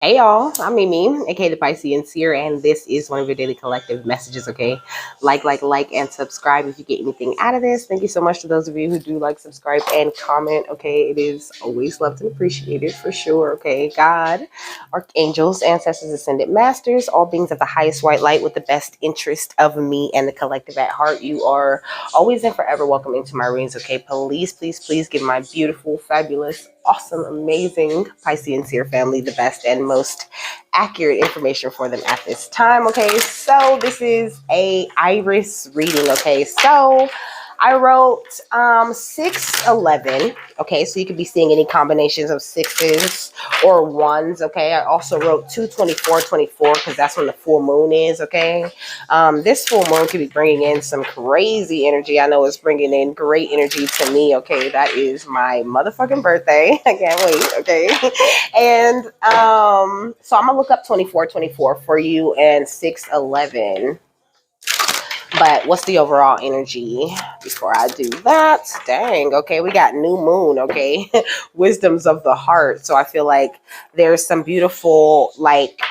Hey y'all, I'm Mimi, aka the Piscean Seer, and this is one of your daily collective messages, okay? Like, and subscribe if you get anything out of this. Thank you so much to those of you who do like, subscribe, and comment, okay? It is always loved and appreciated for sure, okay? God, archangels, ancestors, ascended masters, all beings of the highest white light with the best interest of me and the collective at heart. You are always and forever welcome into my readings, okay? Please give my beautiful, fabulous, awesome, amazing Piscean Seer family the best and most accurate information for them at this time. Okay, so this is a iris reading. Okay, so I wrote 611. Okay, so you could be seeing any combinations of sixes or ones. Okay, I also wrote 22424 because that's when the full moon is. Okay, this full moon could be bringing in some crazy energy. I know it's bringing in great energy to me. Okay, that is my motherfucking birthday. I can't wait. Okay, and so I'm gonna look up 2424 for you and 611. But what's the overall energy before I do that? Dang, okay, we got new moon, okay? Wisdoms of the heart. So I feel like there's some beautiful, like,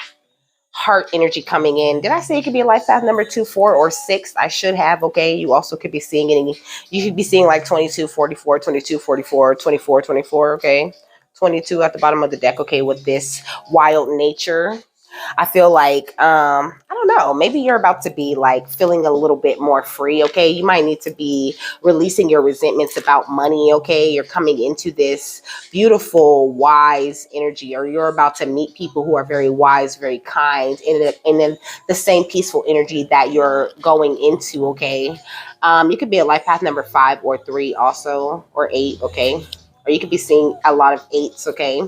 heart energy coming in. Did I say it could be a life path number 2, 4, or 6? I should have, okay? You also could be seeing any, you should be seeing like 22, 44, 22, 44, 24, 24, okay? 22 at the bottom of the deck, okay, with this wild nature. I feel like I don't know, maybe you're about to be like feeling a little bit more free, okay? You might need to be releasing your resentments about money, okay? You're coming into this beautiful, wise energy, or you're about to meet people who are very wise, very kind, in the same peaceful energy that you're going into, okay? You could be a life path number 5 or 3 also, or 8, okay? Or you could be seeing a lot of 8s, okay?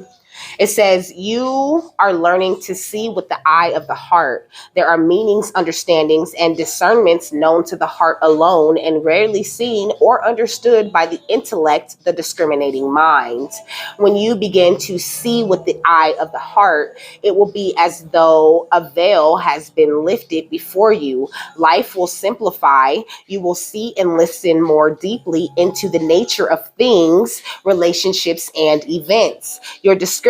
It says, you are learning to see with the eye of the heart. There are meanings, understandings, and discernments known to the heart alone and rarely seen or understood by the intellect, the discriminating mind. When you begin to see with the eye of the heart, it will be as though a veil has been lifted before you. Life will simplify. You will see and listen more deeply into the nature of things, relationships, and events. Your discriminating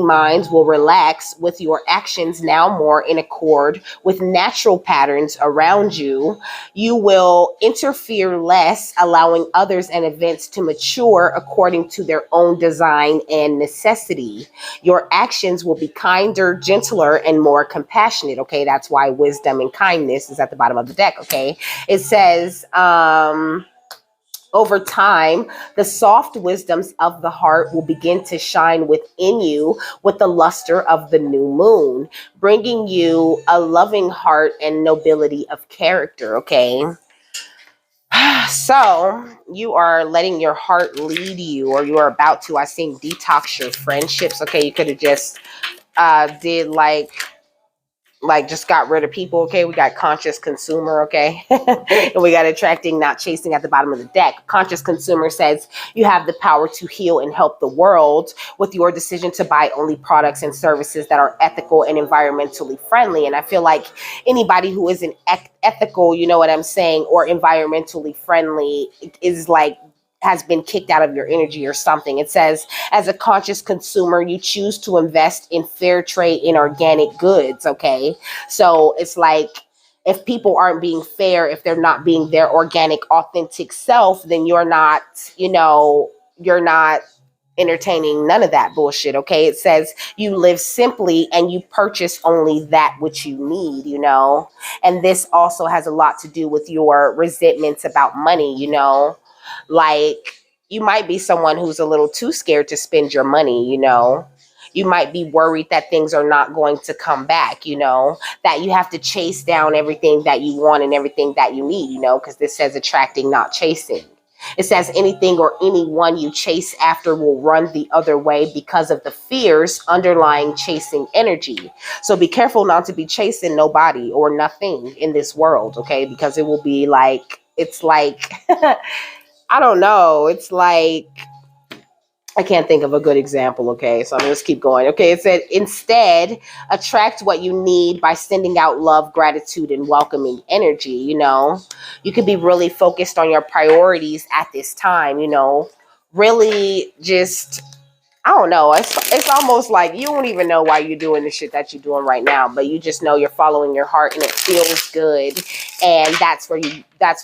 minds will relax with your actions now more in accord with natural patterns around you. You will interfere less, allowing others and events to mature according to their own design and necessity. Your actions will be kinder, gentler, and more compassionate. Okay, that's why wisdom and kindness is at the bottom of the deck. Okay, it says, over time, the soft wisdoms of the heart will begin to shine within you with the luster of the new moon, bringing you a loving heart and nobility of character, okay? So you are letting your heart lead you, or you are about to, I think, detox your friendships, okay? You could have just did like just got rid of people, okay? We got conscious consumer, okay? And we got attracting, not chasing at the bottom of the deck. Conscious consumer says you have the power to heal and help the world with your decision to buy only products and services that are ethical and environmentally friendly. And I feel like anybody who isn't ethical, you know what I'm saying, or environmentally friendly is like, has been kicked out of your energy or something. It says, as a conscious consumer, you choose to invest in fair trade in organic goods, okay? So it's like, if people aren't being fair, if they're not being their organic, authentic self, then you're not, you're not entertaining none of that bullshit, okay? It says you live simply and you purchase only that which you need, and this also has a lot to do with your resentments about money, like, you might be someone who's a little too scared to spend your money, You might be worried that things are not going to come back, that you have to chase down everything that you want and everything that you need, because this says attracting, not chasing. It says anything or anyone you chase after will run the other way because of the fears underlying chasing energy. So be careful not to be chasing nobody or nothing in this world, okay? Because it will be like, it's like, I don't know. It's like, I can't think of a good example, okay? So I'm going to just keep going. Okay, it said, instead, attract what you need by sending out love, gratitude, and welcoming energy, You could be really focused on your priorities at this time, Really just, I don't know. It's almost like you don't even know why you're doing the shit that you're doing right now, but you just know you're following your heart and it feels good, and that's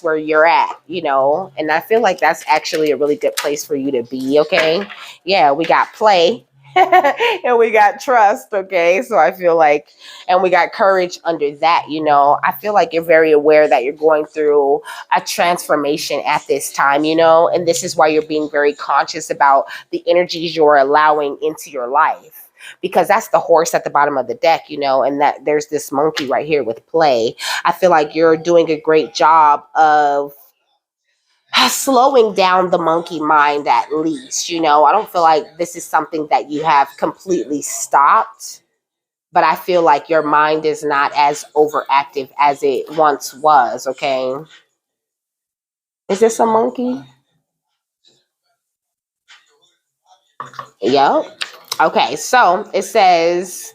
where you're at, you know. And I feel like that's actually a really good place for you to be. Okay, yeah, we got play. And we got trust, okay? So I feel like, and we got courage under that, you know. I feel like you're very aware that you're going through a transformation at this time, you know, and this is why you're being very conscious about the energies you're allowing into your life, because that's the horse at the bottom of the deck, you know, and that there's this monkey right here with play. I feel like you're doing a great job of slowing down the monkey mind, at least, you know. I don't feel like this is something that you have completely stopped, but I feel like your mind is not as overactive as it once was, okay? Is this a monkey? Yep. Okay, so it says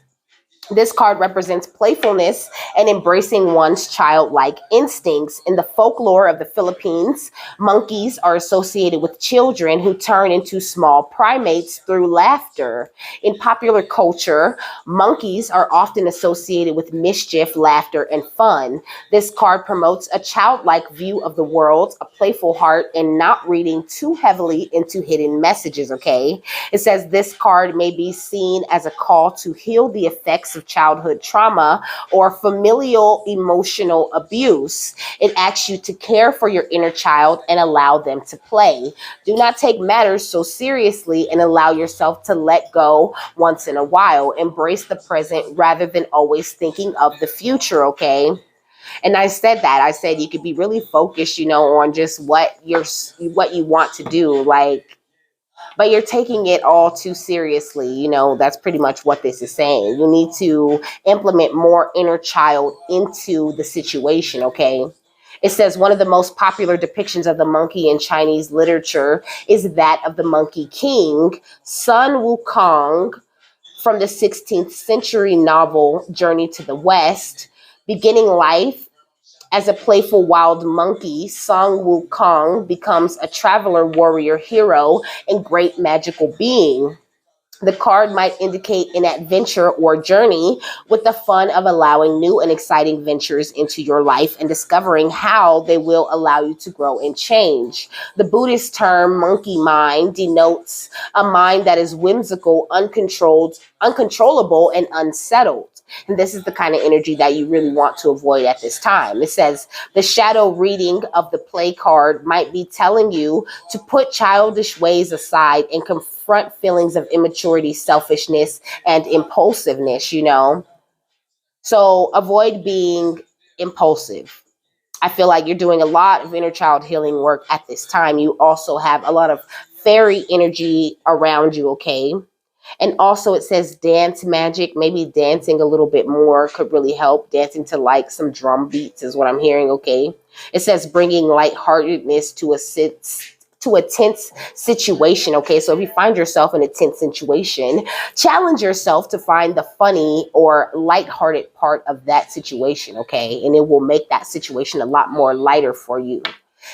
this card represents playfulness and embracing one's childlike instincts. In the folklore of the Philippines, monkeys are associated with children who turn into small primates through laughter. In popular culture, monkeys are often associated with mischief, laughter, and fun. This card promotes a childlike view of the world, a playful heart, and not reading too heavily into hidden messages, okay? It says this card may be seen as a call to heal the effects of childhood trauma or familial emotional abuse. It asks you to care for your inner child and allow them to play. Do not take matters so seriously and allow yourself to let go once in a while. Embrace the present rather than always thinking of the future, okay? And I said that. I said you could be really focused, you know, on just what you want to do, like, but you're taking it all too seriously. You know, that's pretty much what this is saying. You need to implement more inner child into the situation, okay? It says one of the most popular depictions of the monkey in Chinese literature is that of the Monkey King, Sun Wukong, from the 16th century novel Journey to the West. Beginning life as a playful wild monkey, Song Wukong becomes a traveler warrior hero and great magical being. The card might indicate an adventure or journey with the fun of allowing new and exciting ventures into your life and discovering how they will allow you to grow and change. The Buddhist term monkey mind denotes a mind that is whimsical, uncontrollable, and unsettled. And this is the kind of energy that you really want to avoid at this time. It says the shadow reading of the play card might be telling you to put childish ways aside and confront feelings of immaturity, selfishness, and impulsiveness, you know. So avoid being impulsive. I feel like you're doing a lot of inner child healing work at this time. You also have a lot of fairy energy around you, okay? And also it says dance magic, maybe dancing a little bit more could really help. Dancing to like some drum beats is what I'm hearing, okay? It says bringing lightheartedness to a tense situation, okay? So if you find yourself in a tense situation, challenge yourself to find the funny or lighthearted part of that situation, okay? And it will make that situation a lot more lighter for you.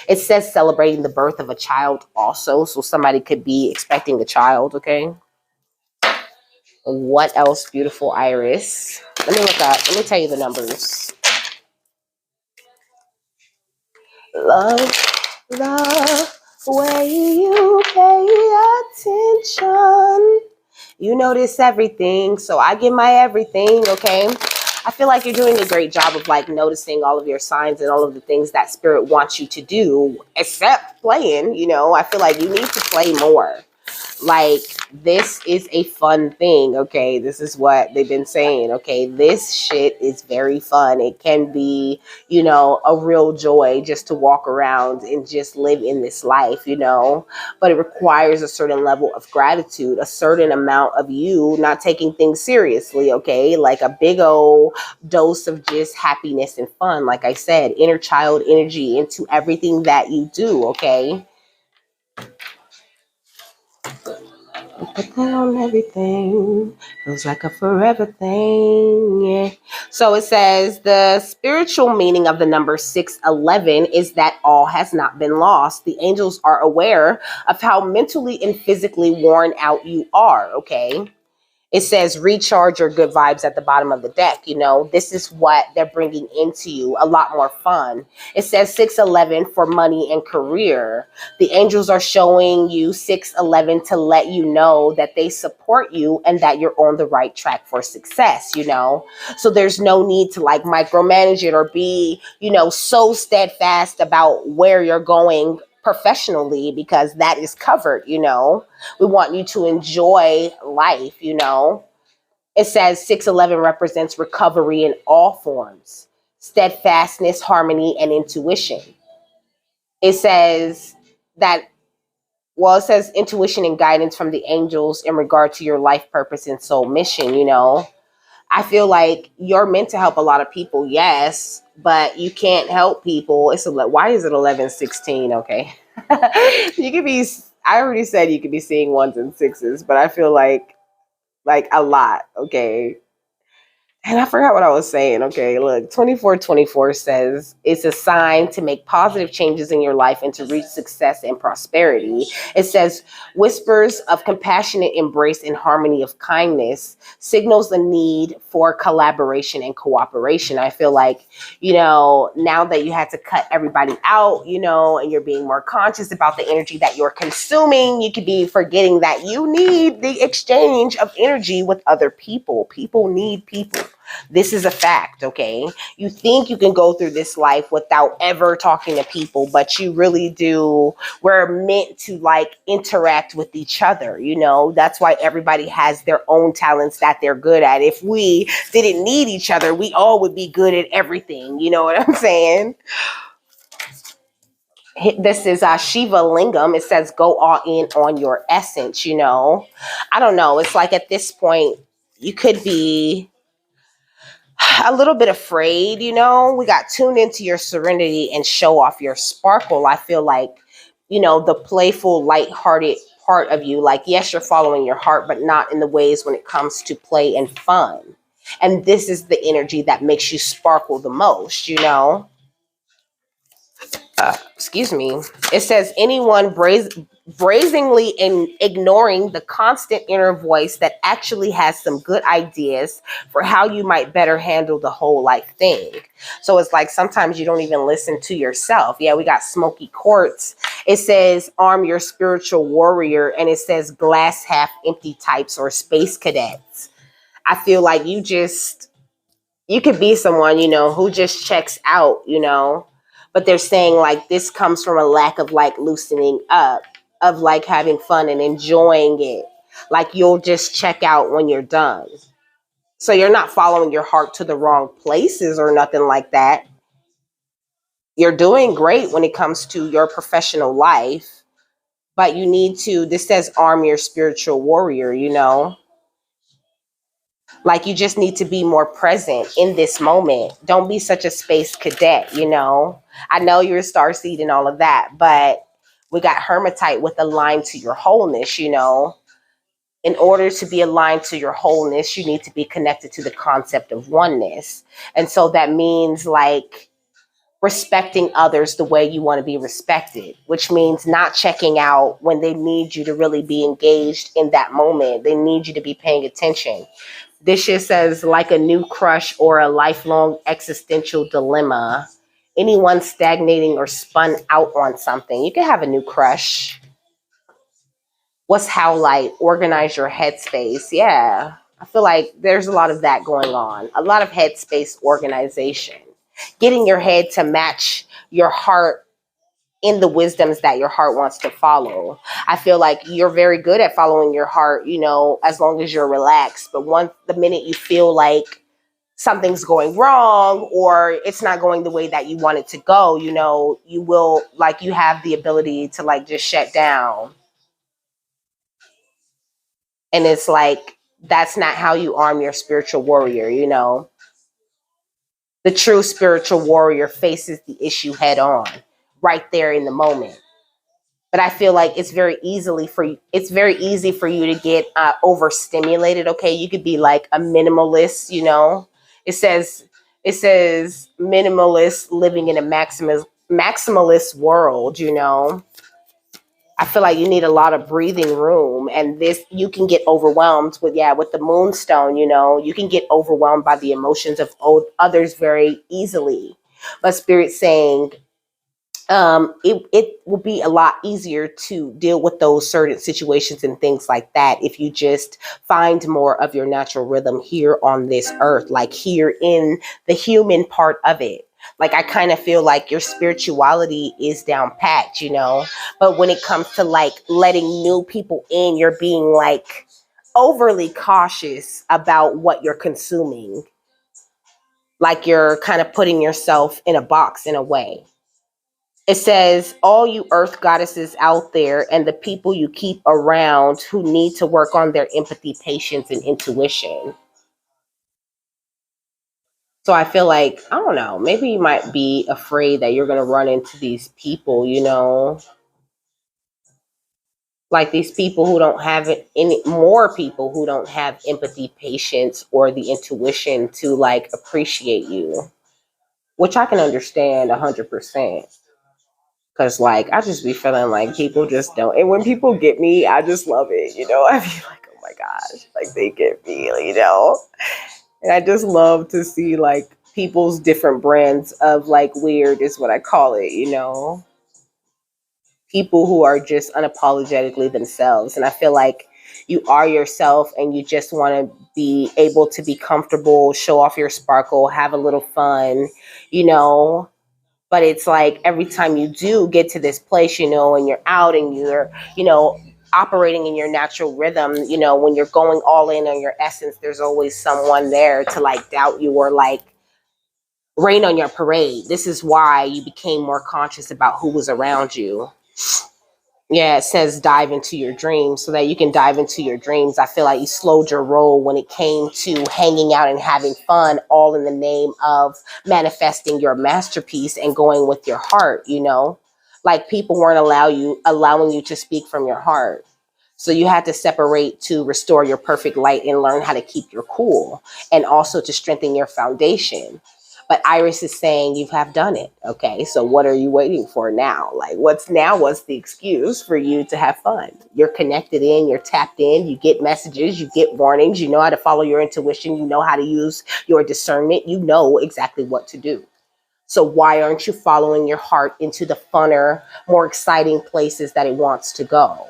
It says celebrating the birth of a child also, so somebody could be expecting a child, okay? What else, beautiful Iris? Let me look up. Let me tell you the numbers. Love the way you pay attention. You notice everything, so I give my everything, okay? I feel like you're doing a great job of like noticing all of your signs and all of the things that spirit wants you to do, except playing, you know. I feel like you need to play more. Like, this is a fun thing, okay? This is what they've been saying, okay? This shit is very fun. It can be, you know, a real joy just to walk around and just live in this life, you know? But it requires a certain level of gratitude, a certain amount of you not taking things seriously, okay? Like a big old dose of just happiness and fun. Like I said, inner child energy into everything that you do, okay? Put that on everything. Feels like a forever thing. Yeah. So it says the spiritual meaning of the number 611 is that all has not been lost. The angels are aware of how mentally and physically worn out you are, okay? It says recharge your good vibes at the bottom of the deck. You know, this is what they're bringing into you, a lot more fun. It says 611 for money and career. The angels are showing you 611 to let you know that they support you and that you're on the right track for success, you know. So there's no need to like micromanage it or be, you know, so steadfast about where you're going professionally, because that is covered, you know. We want you to enjoy life, you know. It says 611 represents recovery in all forms, steadfastness, harmony, and intuition. It says that, well, it says intuition and guidance from the angels in regard to your life purpose and soul mission, you know. I feel like you're meant to help a lot of people, yes, but you can't help people. Why is it 1116? Okay. You could be, I already said you could be seeing ones and sixes, but I feel like a lot, okay? And I forgot what I was saying. Okay, look, 2424 says it's a sign to make positive changes in your life and to reach success and prosperity. It says whispers of compassionate embrace and harmony of kindness signals the need for collaboration and cooperation. I feel like, you know, now that you had to cut everybody out, you know, and you're being more conscious about the energy that you're consuming, you could be forgetting that you need the exchange of energy with other people. People need people. This is a fact, okay? You think you can go through this life without ever talking to people, but you really do. We're meant to like interact with each other, you know? That's why everybody has their own talents that they're good at. If we didn't need each other, we all would be good at everything. You know what I'm saying? This is Shiva Lingam. It says go all in on your essence, you know? I don't know. It's like at this point, you could be a little bit afraid, you know. We got tuned into your serenity and show off your sparkle. I feel like, you know, the playful, lighthearted part of you, like, yes, you're following your heart, but not in the ways when it comes to play and fun. And this is the energy that makes you sparkle the most, you know. Excuse me. It says anyone brazenly in ignoring the constant inner voice that actually has some good ideas for how you might better handle the whole life thing. So it's like sometimes you don't even listen to yourself. Yeah, we got smoky quartz. It says arm your spiritual warrior, and it says glass half empty types or space cadets. I feel like you could be someone, you know, who just checks out, you know, but they're saying like this comes from a lack of like loosening up, of like having fun and enjoying it. Like you'll just check out when you're done. So you're not following your heart to the wrong places or nothing like that. You're doing great when it comes to your professional life, but you need to, this says arm your spiritual warrior, you know. Like you just need to be more present in this moment. Don't be such a space cadet, you know. I know you're a starseed and all of that, but we got hermitite with aligned to your wholeness, you know. In order to be aligned to your wholeness, you need to be connected to the concept of oneness. And so that means like respecting others the way you want to be respected, which means not checking out when they need you to really be engaged in that moment. They need you to be paying attention. This just says like a new crush or a lifelong existential dilemma. Anyone stagnating or spun out on something. You can have a new crush. What's how light? Organize your headspace. Yeah. I feel like there's a lot of that going on. A lot of headspace organization. Getting your head to match your heart in the wisdoms that your heart wants to follow. I feel like you're very good at following your heart, you know, as long as you're relaxed. But the minute you feel like something's going wrong or it's not going the way that you want it to go, you know, you will like you have the ability to like just shut down. And it's like that's not how you arm your spiritual warrior, you know. The true spiritual warrior faces the issue head on, right there in the moment. But I feel like it's very easy for you to get overstimulated. Okay, you could be like a minimalist, you know. It says it says minimalist living in a maximalist world, you know. I feel like you need a lot of breathing room, and this you can get overwhelmed with, yeah, with the moonstone, you know. You can get overwhelmed by the emotions of others very easily. But spirit's saying it will be a lot easier to deal with those certain situations and things like that if you just find more of your natural rhythm here on this earth, like here in the human part of it. Like, I kind of feel like your spirituality is down pat, you know, but when it comes to like letting new people in, you're being like overly cautious about what you're consuming. Like, you're kind of putting yourself in a box in a way. It says, all you earth goddesses out there and the people you keep around who need to work on their empathy, patience, and intuition. So I feel like, I don't know, maybe you might be afraid that you're going to run into these people, you know, like these people who don't have it, any more people who don't have empathy, patience, or the intuition to like appreciate you, which I can understand 100%. Cause like I just be feeling like people just don't, and when people get me, I just love it. You know, I be like, oh my gosh, like they get me, you know. And I just love to see like people's different brands of like weird is what I call it. You know, people who are just unapologetically themselves, and I feel like you are yourself, and you just want to be able to be comfortable, show off your sparkle, have a little fun, you know. But it's like every time you do get to this place, you know, and you're out and you're, you know, operating in your natural rhythm, you know, when you're going all in on your essence, there's always someone there to like doubt you or like rain on your parade. This is why you became more conscious about who was around you. Yeah, it says dive into your dreams so that you can dive into your dreams. I feel like you slowed your roll when it came to hanging out and having fun, all in the name of manifesting your masterpiece and going with your heart, you know? Like, people weren't allowing you to speak from your heart. So you had to separate to restore your perfect light and learn how to keep your cool, and also to strengthen your foundation. But Iris is saying you have done it. Okay, so what are you waiting for now? Like, what's the excuse for you to have fun? You're connected in, you're tapped in, you get messages, you get warnings, you know how to follow your intuition, you know how to use your discernment, you know exactly what to do. So why aren't you following your heart into the funner, more exciting places that it wants to go?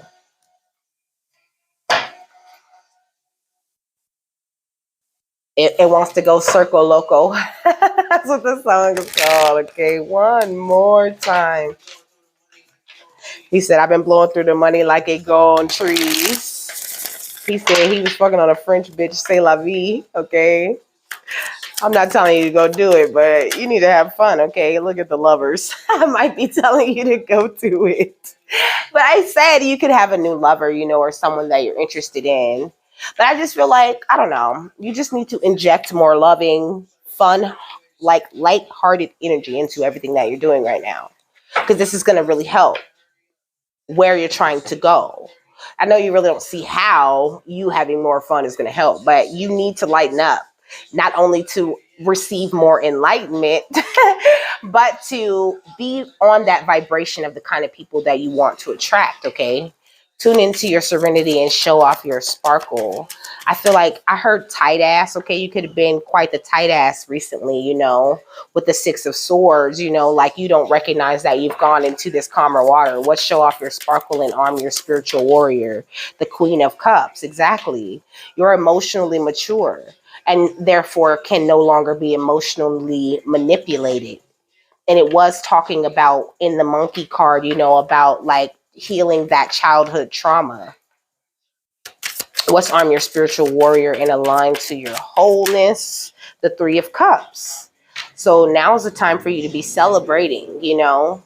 It wants to go circle loco. That's what the song is called. Okay, one more time. He said, I've been blowing through the money like it go on trees. He said he was fucking on a French bitch, c'est la vie. Okay. I'm not telling you to go do it, but you need to have fun. Okay. Look at the lovers. I might be telling you to go do it. But I said you could have a new lover, you know, or someone that you're interested in. But I just feel like, I don't know, you just need to inject more loving, fun, like light-hearted energy into everything that you're doing right now. Because this is going to really help where you're trying to go. I know you really don't see how you having more fun is going to help, but you need to lighten up, not only to receive more enlightenment, but to be on that vibration of the kind of people that you want to attract, okay? Tune into your serenity and show off your sparkle. I feel like I heard tight ass. Okay, you could have been quite the tight ass recently, you know, with the Six of Swords, you know, like you don't recognize that you've gone into this calmer water. What show off your sparkle and arm your spiritual warrior? The Queen of Cups, exactly. You're emotionally mature and therefore can no longer be emotionally manipulated. And it was talking about in the monkey card, you know, about like healing that childhood trauma. What's arm your spiritual warrior and align to your wholeness? The Three of Cups. So now's the time for you to be celebrating, you know,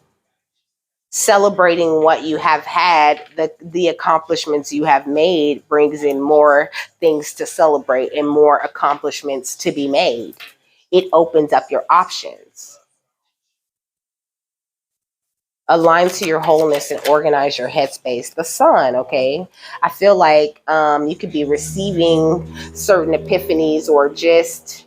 celebrating what you have had, the accomplishments you have made brings in more things to celebrate and more accomplishments to be made. It opens up your options. Align to your wholeness and organize your headspace. The sun, okay? I feel like you could be receiving certain epiphanies or just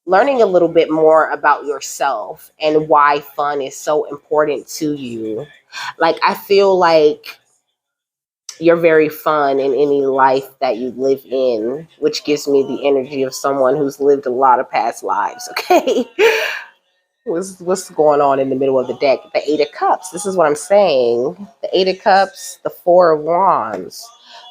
learning a little bit more about yourself and why fun is so important to you. Like, I feel like you're very fun in any life that you live in, which gives me the energy of someone who's lived a lot of past lives, okay? What's going on in the middle of the deck? The Eight of Cups. This is what I'm saying. The Eight of Cups, the Four of Wands.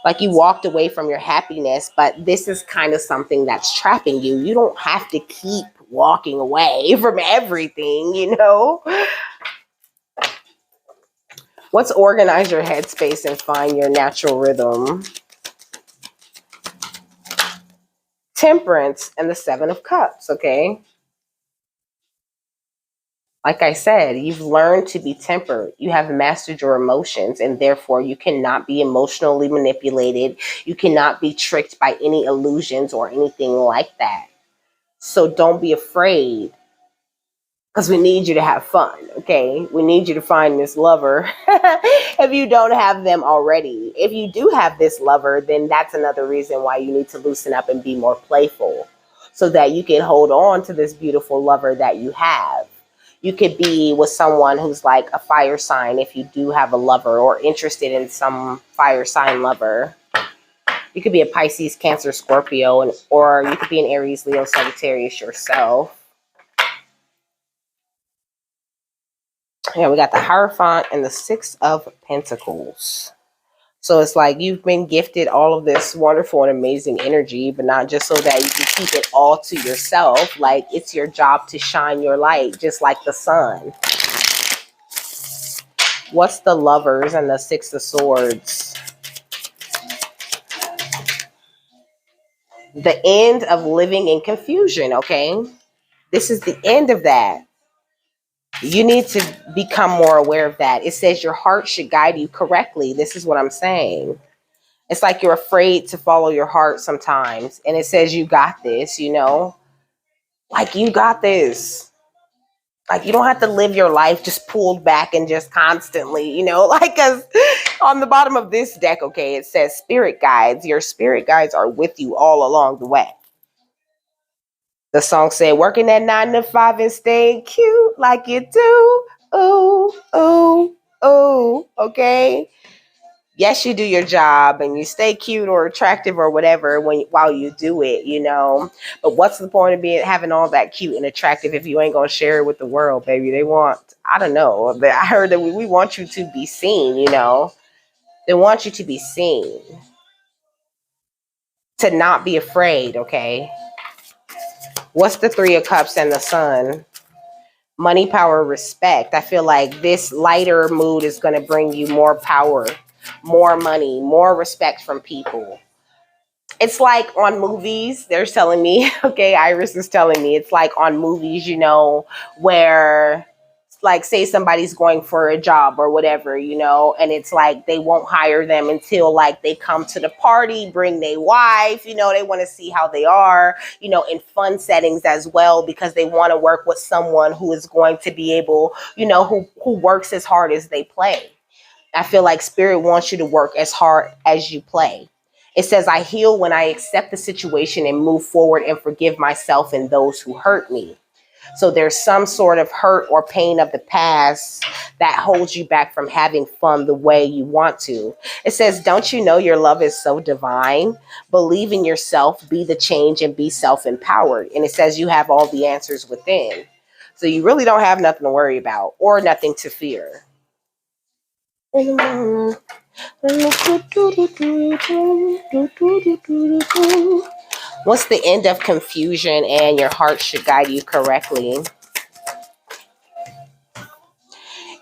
Like, you walked away from your happiness, but this is kind of something that's trapping you. You don't have to keep walking away from everything, you know? Let's organize your headspace and find your natural rhythm. Temperance and the Seven of Cups, okay? Like I said, you've learned to be tempered. You have mastered your emotions, and therefore you cannot be emotionally manipulated. You cannot be tricked by any illusions or anything like that. So don't be afraid, because we need you to have fun, okay? We need you to find this lover if you don't have them already. If you do have this lover, then that's another reason why you need to loosen up and be more playful so that you can hold on to this beautiful lover that you have. You could be with someone who's like a fire sign if you do have a lover or interested in some fire sign lover. You could be a Pisces, Cancer, Scorpio, or you could be an Aries, Leo, Sagittarius yourself. Yeah, we got the Hierophant and the Six of Pentacles. So it's like you've been gifted all of this wonderful and amazing energy, but not just so that you can keep it all to yourself. Like, it's your job to shine your light, just like the sun. What's the Lovers and the Six of Swords? The end of living in confusion, okay? This is the end of that. You need to become more aware of that. It says your heart should guide you correctly. This is what I'm saying. It's like you're afraid to follow your heart sometimes. And it says you got this, you know? Like, you got this. Like, you don't have to live your life just pulled back and just constantly, you know? Like, because on the bottom of this deck, okay, it says spirit guides. Your spirit guides are with you all along the way. The song said, working that 9 to 5 and staying cute like you do. Ooh, ooh, ooh, okay? Yes, you do your job and you stay cute or attractive or whatever while you do it, you know. But what's the point of having all that cute and attractive if you ain't gonna share it with the world, baby? They want, I don't know, but I heard that we want you to be seen, you know. They want you to be seen, to not be afraid, okay? What's the Three of Cups and the Sun? Money, power, respect. I feel like this lighter mood is going to bring you more power, more money, more respect from people. It's like on movies, they're telling me, okay, Iris is telling me, it's like on movies, you know, where, like, say somebody's going for a job or whatever, you know, and it's like they won't hire them until like they come to the party, bring their wife, you know, they want to see how they are, you know, in fun settings as well, because they want to work with someone who is going to be able, you know, who works as hard as they play. I feel like spirit wants you to work as hard as you play. It says, I heal when I accept the situation and move forward and forgive myself and those who hurt me. So there's some sort of hurt or pain of the past that holds you back from having fun the way you want to. It says, don't you know your love is so divine? Believe in yourself, be the change, and be self-empowered. And it says you have all the answers within. So you really don't have nothing to worry about or nothing to fear. What's the end of confusion and your heart should guide you correctly?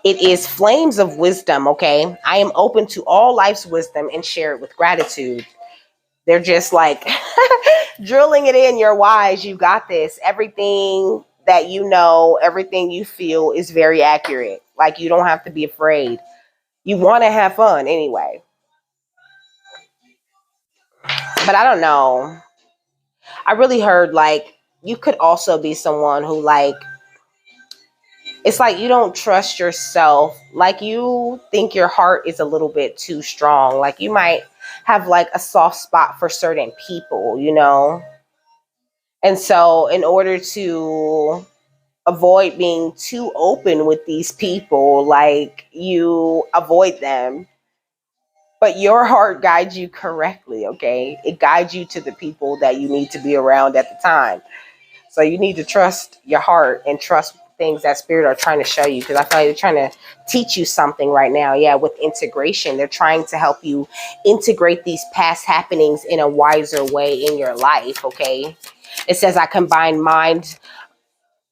It is flames of wisdom, okay? I am open to all life's wisdom and share it with gratitude. They're just like drilling it in. You're wise. You got this. Everything that you know, everything you feel is very accurate. Like, you don't have to be afraid. You want to have fun anyway. But I don't know. I really heard like you could also be someone who like It's like you don't trust yourself. Like you think your heart is a little bit too strong. Like you might have like a soft spot for certain people, you know? And so in order to avoid being too open with these people, like you avoid them. But your heart guides you correctly, okay? It guides you to the people that you need to be around at the time. So you need to trust your heart and trust things that spirit are trying to show you, because I feel like they're trying to teach you something right now. Yeah, with integration, they're trying to help you integrate these past happenings in a wiser way in your life, okay? It says I combine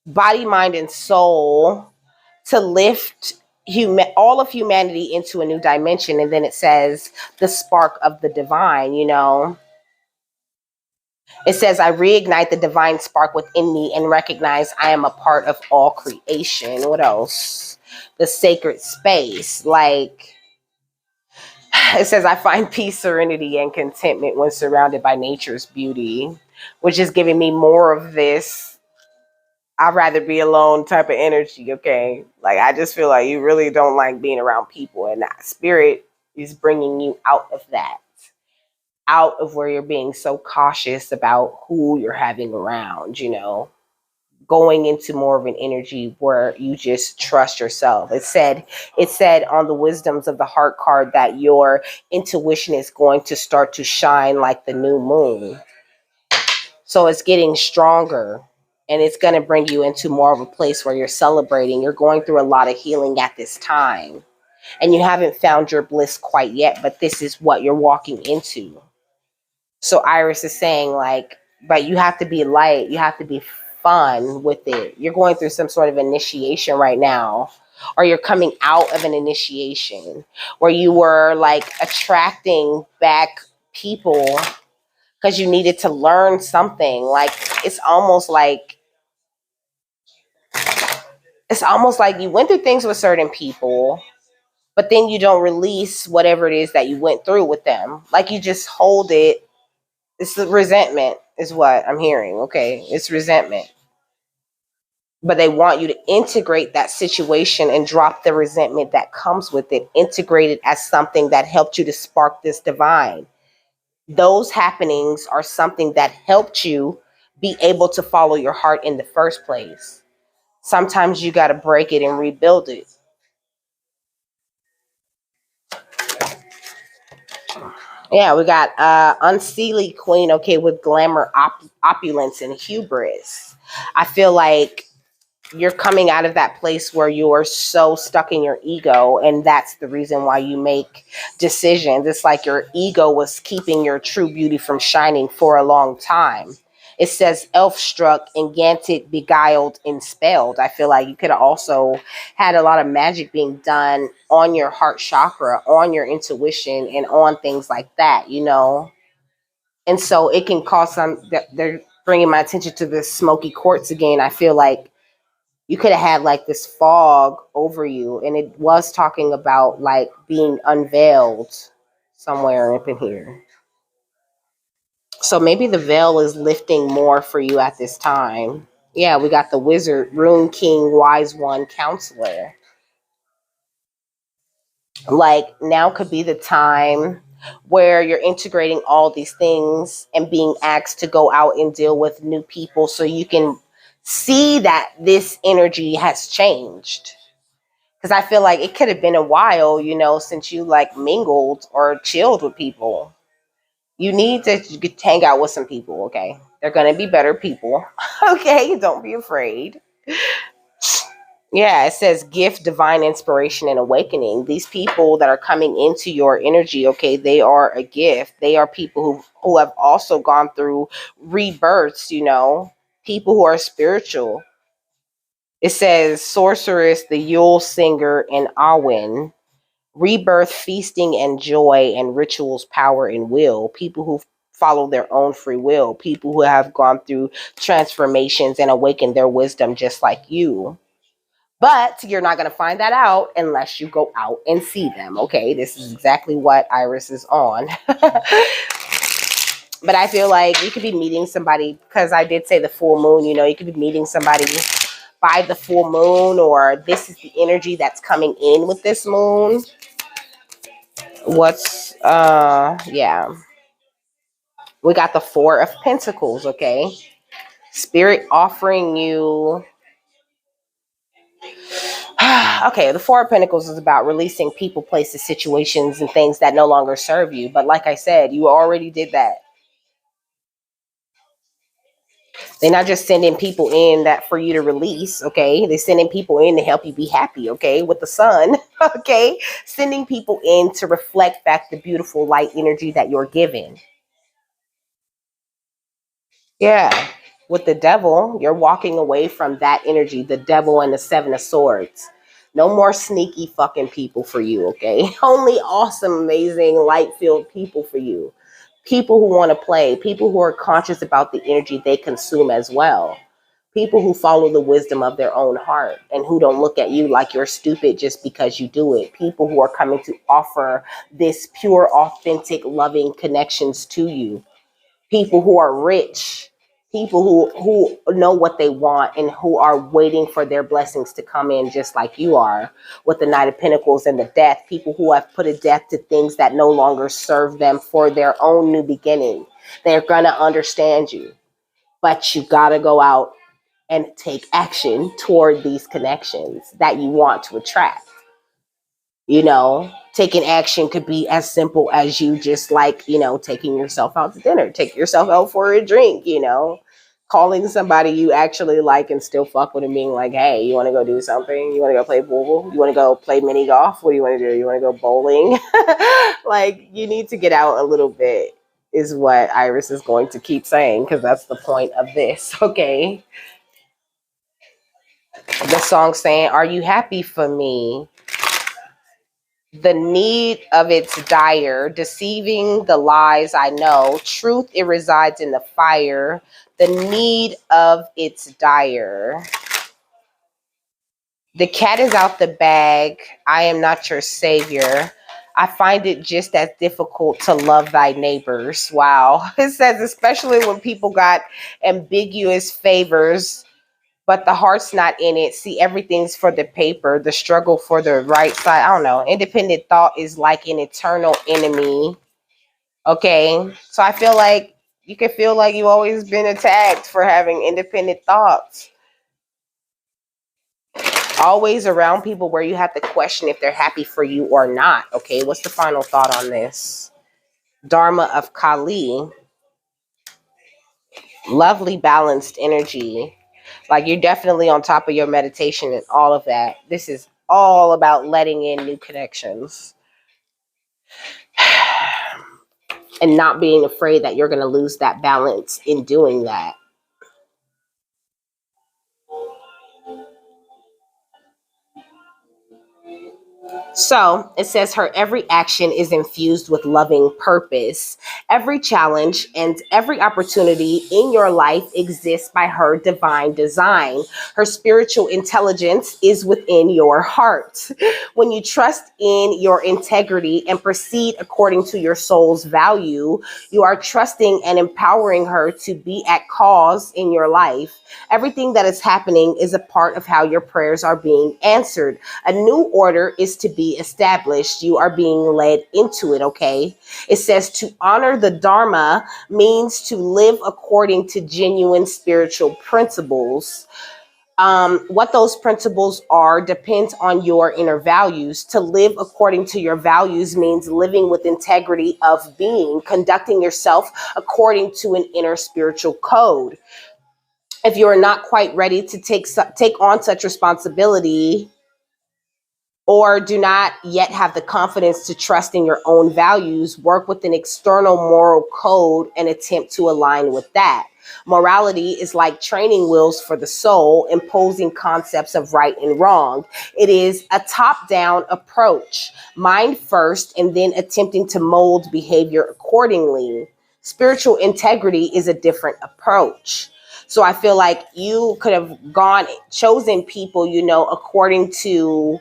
body, mind, and soul to lift all of humanity into a new dimension. And then it says the spark of the divine, you know. It says, I reignite the divine spark within me and recognize I am a part of all creation. What else? The sacred space. Like, it says, I find peace, serenity, and contentment when surrounded by nature's beauty, which is giving me more of this I'd rather be alone type of energy, okay? Like, I just feel like you really don't like being around people, and that spirit is bringing you out of that, out of where you're being so cautious about who you're having around, you know, going into more of an energy where you just trust yourself. It said on the wisdoms of the heart card that your intuition is going to start to shine like the new moon. So it's getting stronger, and it's going to bring you into more of a place where you're celebrating. You're going through a lot of healing at this time, and you haven't found your bliss quite yet, but this is what you're walking into. So Iris is saying, like, but you have to be light, you have to be fun with it. You're going through some sort of initiation right now, or you're coming out of an initiation where you were like attracting back people because you needed to learn something. Like it's almost like you went through things with certain people, but then you don't release whatever it is that you went through with them. Like you just hold it. It's the resentment is what I'm hearing. Okay, it's resentment. But they want you to integrate that situation and drop the resentment that comes with it. Integrate it as something that helped you to spark this divine. Those happenings are something that helped you be able to follow your heart in the first place. Sometimes you got to break it and rebuild it. Yeah, we got unseelie queen, okay, with glamour, opulence, and hubris. I feel like you're coming out of that place where you're so stuck in your ego, and that's the reason why you make decisions. It's like your ego was keeping your true beauty from shining for a long time. It says elf struck, enchanted, beguiled, and spelled. I feel like you could have also had a lot of magic being done on your heart chakra, on your intuition, and on things like that, you know. And so it can cause some, they're bringing my attention to the smoky quartz again. I feel like you could have had like this fog over you, and it was talking about like being unveiled somewhere up in here. So maybe the veil is lifting more for you at this time. Yeah, we got the wizard, rune king, wise one, counselor. Like now could be the time where you're integrating all these things and being asked to go out and deal with new people so you can see that this energy has changed. Because I feel like it could have been a while, you know, since you like mingled or chilled with people. You need to hang out with some people, okay? They're going to be better people. Okay, don't be afraid. Yeah, it says gift, divine inspiration, and awakening. These people that are coming into your energy, okay, they are a gift. They are people who have also gone through rebirths, you know, people who are spiritual. It says sorceress, the Yule singer, and Awin. Rebirth, feasting, and joy, and rituals, power, and will. People who follow their own free will. People who have gone through transformations and awakened their wisdom just like you. But you're not going to find that out unless you go out and see them. Okay, this is exactly what Iris is on. But I feel like you could be meeting somebody, because I did say the full moon, you know, you could be meeting somebody by the full moon, or this is the energy that's coming in with this moon. What's yeah. We got the Four of Pentacles, okay? Spirit offering you okay, the Four of Pentacles is about releasing people, places, situations, and things that no longer serve you. But like I said, you already did that. They're not just sending people in that for you to release, okay? They're sending people in to help you be happy, okay? With the sun, okay? Sending people in to reflect back the beautiful light energy that you're giving. Yeah. With the devil, you're walking away from that energy, the devil and the Seven of Swords. No more sneaky fucking people for you, okay? Only awesome, amazing, light-filled people for you. People who want to play, people who are conscious about the energy they consume as well. People who follow the wisdom of their own heart and who don't look at you like you're stupid just because you do it. People who are coming to offer this pure, authentic, loving connections to you. People who are rich, people who know what they want and who are waiting for their blessings to come in just like you are with the Knight of Pentacles and the Death. People who have put a death to things that no longer serve them for their own new beginning. They're gonna understand you, but you gotta go out and take action toward these connections that you want to attract. You know, taking action could be as simple as you just like, you know, taking yourself out to dinner, take yourself out for a drink, you know, calling somebody you actually like and still fuck with, and being like, hey, you want to go do something? You want to go play pool? You want to go play mini golf? What do you want to do? You want to go bowling? Like, you need to get out a little bit, is what Iris is going to keep saying, because that's the point of this. Okay. The song saying, are you happy for me? The need of its dire, deceiving the lies I know. Truth, it resides in the fire. The need of its dire. The cat is out the bag. I am not your savior. I find it just as difficult to love thy neighbors. Wow. It says, especially when people got ambiguous favors, but the heart's not in it. See, everything's for the paper, the struggle for the right side. I don't know. Independent thought is like an eternal enemy. Okay. So I feel like you can feel like you've always been attacked for having independent thoughts. Always around people where you have to question if they're happy for you or not. Okay. What's the final thought on this? Dharma of Kali. Lovely balanced energy. Like, you're definitely on top of your meditation and all of that. This is all about letting in new connections and not being afraid that you're going to lose that balance in doing that. So it says her every action is infused with loving purpose. Every challenge and every opportunity in your life exists by her divine design. Her spiritual intelligence is within your heart. When you trust in your integrity and proceed according to your soul's value, you are trusting and empowering her to be at cause in your life. Everything that is happening is a part of how your prayers are being answered. A new order is to be established. You are being led into it, okay? It says to honor the Dharma means to live according to genuine spiritual principles. What those principles are depends on your inner values. To live according to your values means living with integrity of being, conducting yourself according to an inner spiritual code. If you are not quite ready to take on such responsibility, or do not yet have the confidence to trust in your own values, work with an external moral code and attempt to align with that. Morality is like training wheels for the soul, imposing concepts of right and wrong. It is a top-down approach, mind first, and then attempting to mold behavior accordingly. Spiritual integrity is a different approach. So I feel like you could have chosen people, you know, according to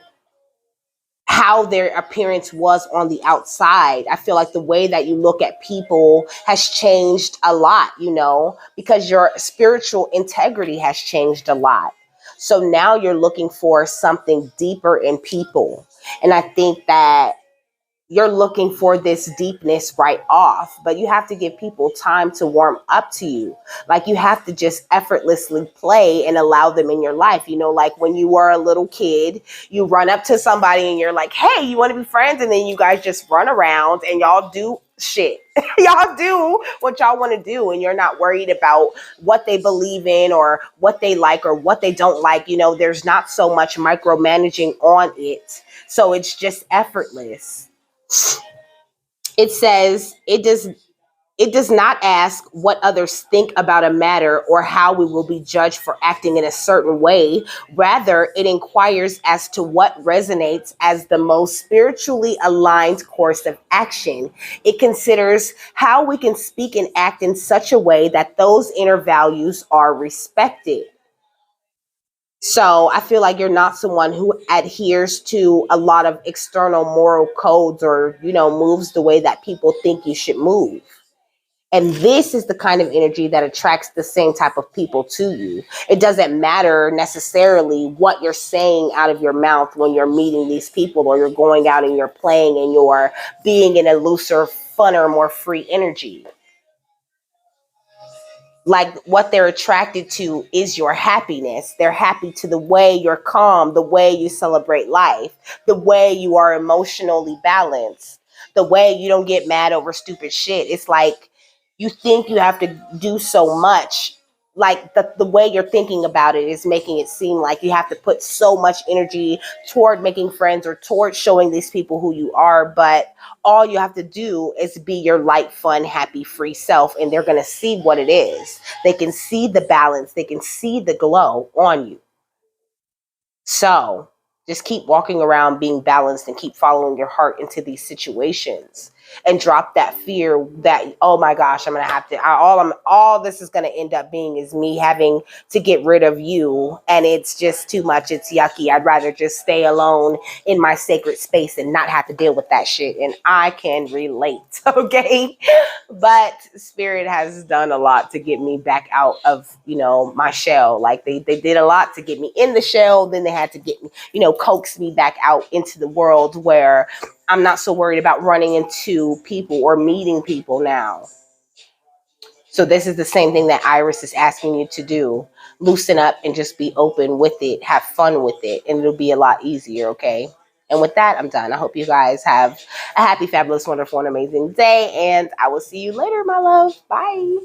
how their appearance was on the outside. I feel like the way that you look at people has changed a lot, you know, because your spiritual integrity has changed a lot. So now you're looking for something deeper in people. And I think that you're looking for this deepness right off, but you have to give people time to warm up to you. Like you have to just effortlessly play and allow them in your life. You know, like when you were a little kid, you run up to somebody and you're like, hey, you want to be friends? And then you guys just run around and y'all do shit. Y'all do what y'all want to do, and you're not worried about what they believe in or what they like or what they don't like. You know, there's not so much micromanaging on it. So it's just effortless. It says it does not ask what others think about a matter or how we will be judged for acting in a certain way. Rather, it inquires as to what resonates as the most spiritually aligned course of action. It considers how we can speak and act in such a way that those inner values are respected. So I feel like you're not someone who adheres to a lot of external moral codes or, moves the way that people think you should move. And this is the kind of energy that attracts the same type of people to you. It doesn't matter necessarily what you're saying out of your mouth when you're meeting these people or you're going out and you're playing and you're being in a looser, funner, more free energy. Like what they're attracted to is your happiness. They're happy to the way you're calm, the way you celebrate life, the way you are emotionally balanced, the way you don't get mad over stupid shit. It's like you think you have to do so much. Like the way you're thinking about it is making it seem like you have to put so much energy toward making friends or toward showing these people who you are. But all you have to do is be your light, fun, happy, free self, and they're going to see what it is. They can see the balance, they can see the glow on you. So just keep walking around being balanced and keep following your heart into these situations and drop that fear that, oh my gosh, I'm going to have to, all this is going to end up being is me having to get rid of you. And it's just too much. It's yucky. I'd rather just stay alone in my sacred space and not have to deal with that shit. And I can relate. Okay. But spirit has done a lot to get me back out of, my shell. Like they did a lot to get me in the shell. Then they had to get me, coax me back out into the world where I'm not so worried about running into people or meeting people now. So this is the same thing that Iris is asking you to do. Loosen up and just be open with it. Have fun with it. And it'll be a lot easier, okay? And with that, I'm done. I hope you guys have a happy, fabulous, wonderful, and amazing day. And I will see you later, my love. Bye.